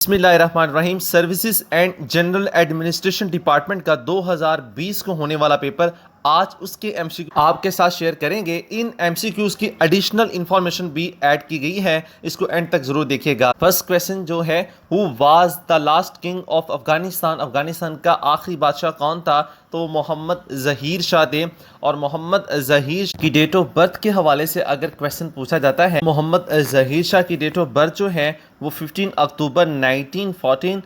बिस्मिल्लाहिर्रहमानिर्रहीम। Services and general administration department का 2020 को होने वाला पेपर आज उसके एमसीक्यू आपके साथ शेयर करेंगे। इन एमसीक्यूज की एडिशनल इंफॉर्मेशन भी ऐड की गई है, इसको एंड तक जरूर देखिएगा। फर्स्ट क्वेश्चन जो है, who was the last king of Afghanistan? Afghanistan का आखिरी बादशाह कौन था? तो मोहम्मद जहीर शाह थे। और मोहम्मद जहीर की डेट ऑफ बर्थ के हवाले से अगर क्वेश्चन पूछा जाता है, मोहम्मद जहीर शाह की डेट ऑफ बर्थ जो है वो 15 अक्टूबर 1914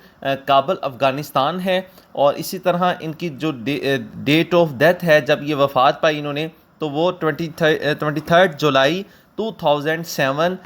काबुल अफ़गानिस्तान है। और इसी तरह इनकी जो डेट ऑफ डेथ है, जब ये वफ़ात पाई इन्होंने, तो वो 23 जुलाई 2007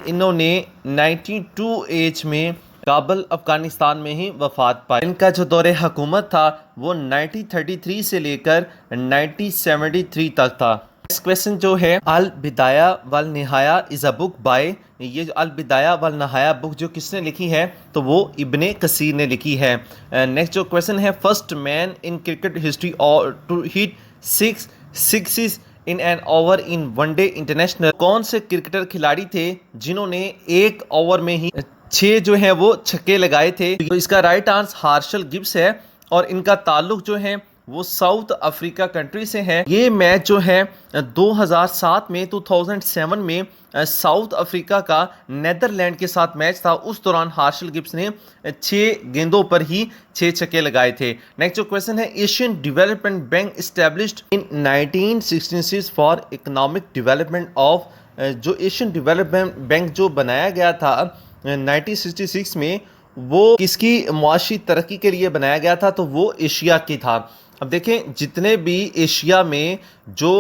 इन्होंने 92 एज में काबुल अफ़गानिस्तान में ही वफ़ात पाई। इनका जो दौरे हुकूमत था वो 1933 से लेकर 1973 तक था। नेक्स्ट क्वेश्चन जो है, अल बिदाया वल Nihaya is a book by, ये जो अल बिदाया वल निहाया बुक जो किसने लिखी है? तो वो इब्ने कसीर ने लिखी है। नेक्स्ट जो क्वेश्चन है, first man in cricket history और to hit 6 sixes in an over in one day international, कौन से क्रिकेटर खिलाड़ी थे जिन्होंने एक ओवर में ही 6 जो है वो छक्के लगाए थे? तो इसका राइट आंसर हार्शल गिब्स है। और इनका ताल्लुक जो है वो साउथ अफ्रीका कंट्री से है। ये मैच जो है 2007 में 2007 में साउथ अफ्रीका का नेदरलैंड के साथ मैच था। उस दौरान हार्शल गिब्स ने 6 गेंदों पर ही 6 छक्के लगाए थे। नेक्स्ट जो क्वेश्चन है, Asian development bank established in 1966 for economic development of, जो एशियन डेवलपमेंट बैंक जो बनाया गया था 1966 में, वो किसकी मुआशी तरक्की के लिए बनाया गया था? तो वो एशिया की था। अब देखें, जितने भी एशिया में जो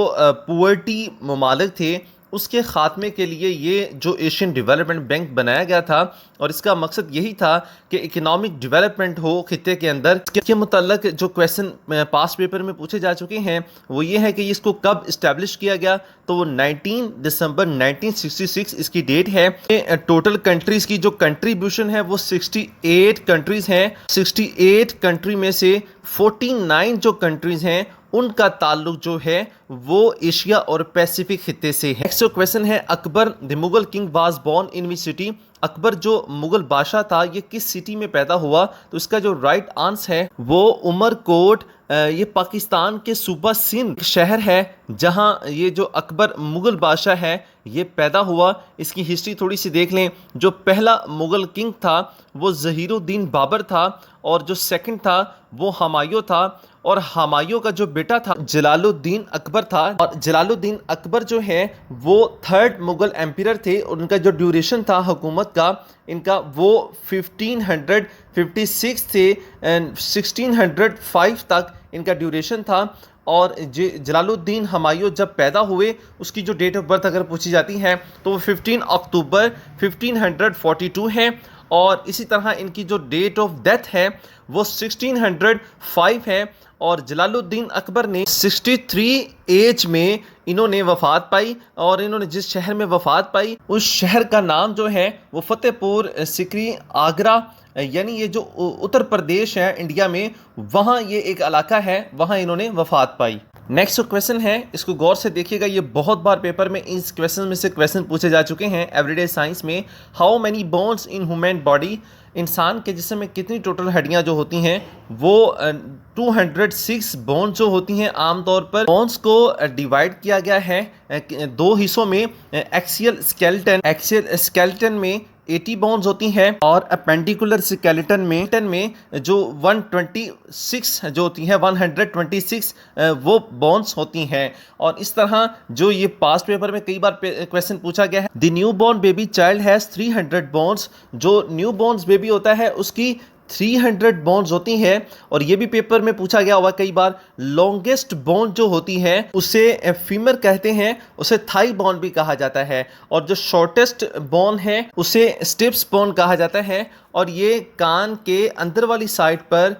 पुअर्टी ममालिक थे उसके ख़ात्मे के लिए ये जो एशियन डेवलपमेंट बैंक बनाया गया था, और इसका मकसद यही था कि इकोनॉमिक डेवलपमेंट हो खित्ते के अंदर। इसके मुतल्लक जो क्वेश्चन पास्ट पेपर में पूछे जा चुके हैं वो ये है कि इसको कब इस्टेब्लिश किया गया? तो वो 19 दिसंबर 1966 इसकी डेट है। टोटल कंट्रीज़ की जो कंट्रीब्यूशन है वो 68 कंट्रीज़ हैं। 68 कंट्री में से 49 जो कंट्रीज़ हैं उनका ताल्लुक जो है वो एशिया और पैसिफिक खित्ते से है। नेक्स्ट क्वेश्चन है, Akbar the Mughal king was born in which city? Akbar जो मुगल बादशाह था ये किस सिटी में पैदा हुआ? तो इसका जो राइट आंसर है वो उमरकोट, ये पाकिस्तान के सूबा सिंध शहर है जहां ये जो अकबर मुगल बादशाह है ये पैदा हुआ। इसकी हिस्ट्री थोड़ी सी देख लें। जो पहला मुगल किंग था वो ज़हीरुद्दीन बाबर था, और जो सेकंड था वो हुमायूं था, और हुमायूं का जो बेटा था जलालुद्दीन अकबर था। और जलालुद्दीन अकबर जो है वो 3rd मुगल एम्पियर थे। उनका जो ड्यूरेशन था हुकूमत का इनका वो 1556 से 1605 तक इनका ड्यूरेशन था। और जलालुद्दीन हुमायूं जब पैदा हुए उसकी जो डेट ऑफ बर्थ अगर पूछी जाती है तो वो 15 अक्टूबर 1542 है। और इसी तरह इनकी जो डेट ऑफ डेथ है वो 1605 है। और जलालुद्दीन अकबर ने 63 एज में इन्होंने वफ़ात पाई, और इन्होंने जिस शहर में वफ़ात पाई उस शहर का नाम जो है वो फतेहपुर सिकरी आगरा, यानी ये जो उत्तर प्रदेश है इंडिया में, वहाँ ये एक इलाका है, वहाँ इन्होंने वफ़ात पाई। नेक्स्ट क्वेश्चन है, इसको गौर से देखिएगा, ये बहुत बार पेपर में इस क्वेश्चन में से क्वेश्चन पूछे जा चुके हैं एवरीडे साइंस में। How many bones in human body? इंसान के जिस्म में कितनी टोटल हड्डियां जो होती हैं? वो 206 बोन्स जो होती हैं। आमतौर पर बोन्स को डिवाइड किया गया है 2 हिस्सों में। एक्सियल स्केलेटन में 80 बोन्स होती हैं, और अपेंडिकुलर स्केलेटन में जो 126 जो होती हैं 126 वो बोन्स होती हैं। और इस तरह जो ये पास्ट पेपर में कई बार क्वेश्चन पूछा गया है, the new born baby child has 300 bones. जो न्यू बॉर्न बेबी होता है उसकी 300 बोन्स होती हैं। और ये भी पेपर में पूछा गया हुआ कई बार, लॉन्गेस्ट बोन जो होती है उसे फीमर कहते हैं, उसे थाई बोन भी कहा जाता है। और जो शॉर्टेस्ट बोन है उसे स्टिप्स बोन कहा जाता है। और ये कान के अंदर वाली साइड पर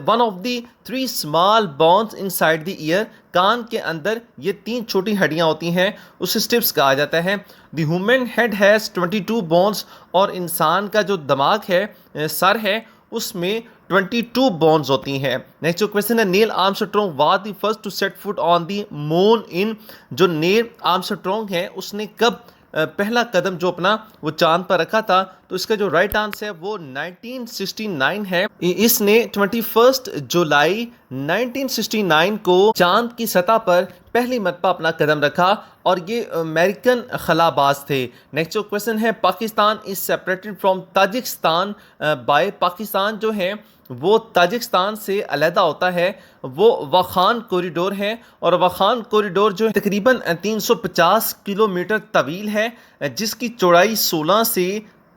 one of the 3 small bones inside the ear, कान के अंदर ये 3 छोटी हड्डियां होती हैं, उसे स्टिप्स कहा जाता है। The human head has 22 bones, और इंसान का जो दिमाग है सर है उसमें 22 बोन्स होती हैं। नेक्स्ट जो क्वेश्चन है, Neil Armstrong was the first to set foot on the moon in? जो नील आर्मस्ट्रॉन्ग है उसने कब पहला कदम जो अपना वो चांद पर रखा था, तो इसका जो राइट आंसर है वो 1969 है। इसने 21 जुलाई 1969 को चांद की सतह पर पहली मरतबा अपना कदम रखा और ये अमेरिकन खलाबाज थे। नेक्स्ट जो क्वेश्चन है, Pakistan is separated from Tajikistan by, Pakistan जो है वो ताजिकिस्तान से अलहदा होता है, वो वाखान कॉरिडोर है और वाखान कॉरिडोर जो है तकरीबन 350 किलोमीटर तवील है, जिसकी चौड़ाई 16 से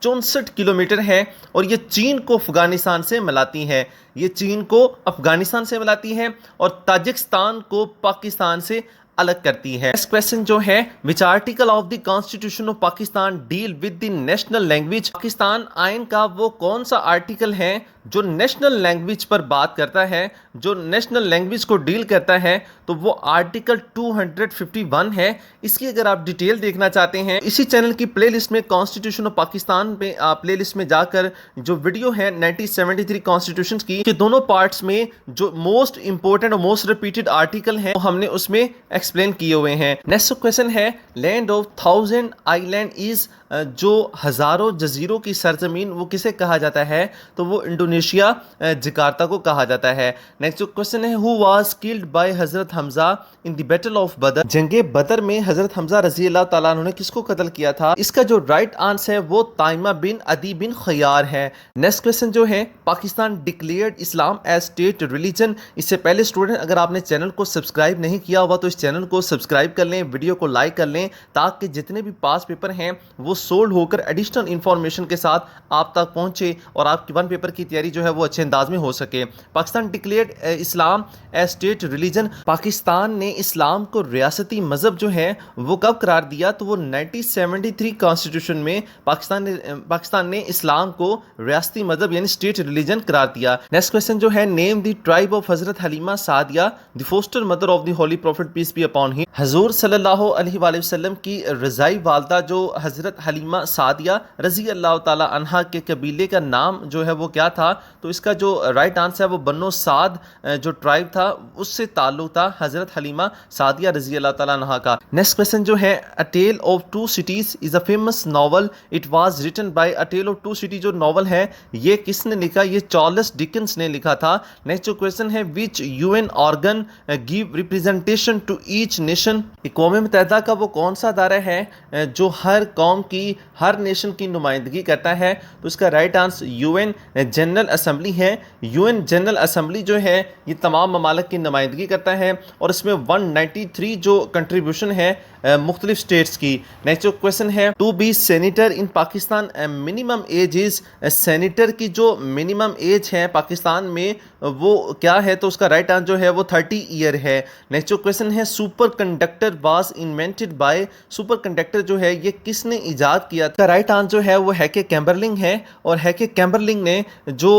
64 किलोमीटर है और ये चीन को अफगानिस्तान से मिलाती है। ये चीन को अफगानिस्तान से मिलाती है और ताजिकिस्तान को पाकिस्तान से अलग करती है। नेक्स्ट क्वेश्चन जो है, which article of the constitution of Pakistan deal with the national language, Pakistan आइन का वो कौन सा आर्टिकल है जो नेशनल लैंग्वेज पर बात करता है, जो नेशनल लैंग्वेज को डील करता है, तो वो आर्टिकल 251 है। इसकी अगर आप डिटेल देखना चाहते हैं, इसी चैनल की प्लेलिस्ट में कॉन्स्टिट्यूशन ऑफ पाकिस्तान पे प्लेलिस्ट में जाकर जो वीडियो है 1973 कॉन्स्टिट्यूशन की के दोनों पार्ट्स में जो मोस्ट इंपोर्टेंट और मोस्ट रिपीटेड आर्टिकल है वो हमने उसमें एक्सप्लेन किए हुए हैं। नेक्स्ट क्वेश्चन है, लैंड ऑफ 1000 आइलैंड इज, जो हजारों जजीरों की सरजमीन वो किसे कहा जाता है, तो वो इंडोनेशिया जकार्ता को कहा जाता है। नेक्स्ट जो क्वेश्चन है, who was killed by Hazrat Hamza in the battle of बदर, जंगे बदर में हजरत हमजा रजी अल्लाह ताला अन्हु ने किसको कत्ल किया था? इसका जो राइट आंसर है वो ताइमा बिन अदी बिन खयार है। नेक्स्ट क्वेश्चन जो है, Pakistan declared Islam as state religion. इससे पहले स्टूडेंट अगर आपने चैनल को सब्सक्राइब नहीं किया हुआ तो इस चैनल को सब्सक्राइब कर लें, वीडियो को लाइक कर लें, ताकि जितने भी पास पेपर हैं वो सोल्ड होकर एडिशनल इंफॉर्मेशन के साथ आप तक पहुंचे और आपकी वन पेपर की तैयारी जो है वो अच्छे अंदाज में हो सके। Pakistan declared Islam as state religion, Pakistan ने इस्लाम को रियासती मजहब जो है वो कब करार दिया? तो वो 1973 कॉन्स्टिट्यूशन में पाकिस्तान ने इस्लाम को रियासती मजहब यानी स्टेट रिलीजन करार दिया। नेक्स्ट क्वेश्चन जो है, name the tribe of Hazrat Halima Sadia the foster mother of the holy prophet peace be upon him. हुजूर सल्लल्लाहु अलैहि वसल्लम की रज़ाई वालदा जो हजरत हलीमा सादिया रजी अल्लाह ताला अन्हा के कबीले का नाम जो है वो क्या था? तो इसका जो राइट आंसर है वो बन्नो साद जो ट्राइब था उससे ताल्लुक था हजरत हलीमा सादिया रजी अल्लाह ताला अन्हा का। नेक्स्ट क्वेश्चन जो है, a tale of two cities is a famous novel, it was written by, a tale of two city जो नॉवल है ये किसने लिखा? ये चार्ल्स डिकेंस ने लिखा था। नेक्स्ट जो क्वेश्चन है, which UN organ give representation to each nation, कौम मुत्तहिदा का वो कौन सा अदारा है जो हर कौम की हर नेशन की नुमाइंदगी करता है? तो इसका right answer UN general assembly है। यूएन जनरल असम्बली जो है ये तमाम ममालिक की नुमाइंदगी करता है और इसमें 193 जो कंट्रीब्यूशन है मुख्तलिफ स्टेट्स की। नेक्स्ट जो क्वेश्चन है, to be senator in Pakistan minimum age is, senator की जो मिनिमम एज है पाकिस्तान में वो क्या है? तो उसका राइट आंसर जो है वो 30 ईयर है। नेक्स्ट जो क्वेश्चन है, super conductor was invented by, super conductor जो है ये किसने इजाद किया था? राइट आंसर जो है वो हैके कैम्बरलिंग है और हैके कैम्बरलिंग ने जो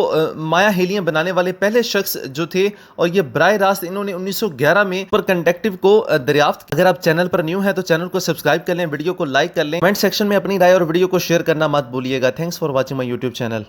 माया हेलियम बनाने वाले पहले शख्स जो थे और ये बराह रास्त इन्होंने 1911 में सुपर कंडक्टिव को दरियाफ्त। अगर आप चैनल पर न्यू है तो चैनल को सब्सक्राइब कर लें, वीडियो को लाइक कर लें, कमेंट सेक्शन में अपनी राय और वीडियो को शेयर करना मत भूलिएगा। Thanks for watching my YouTube channel.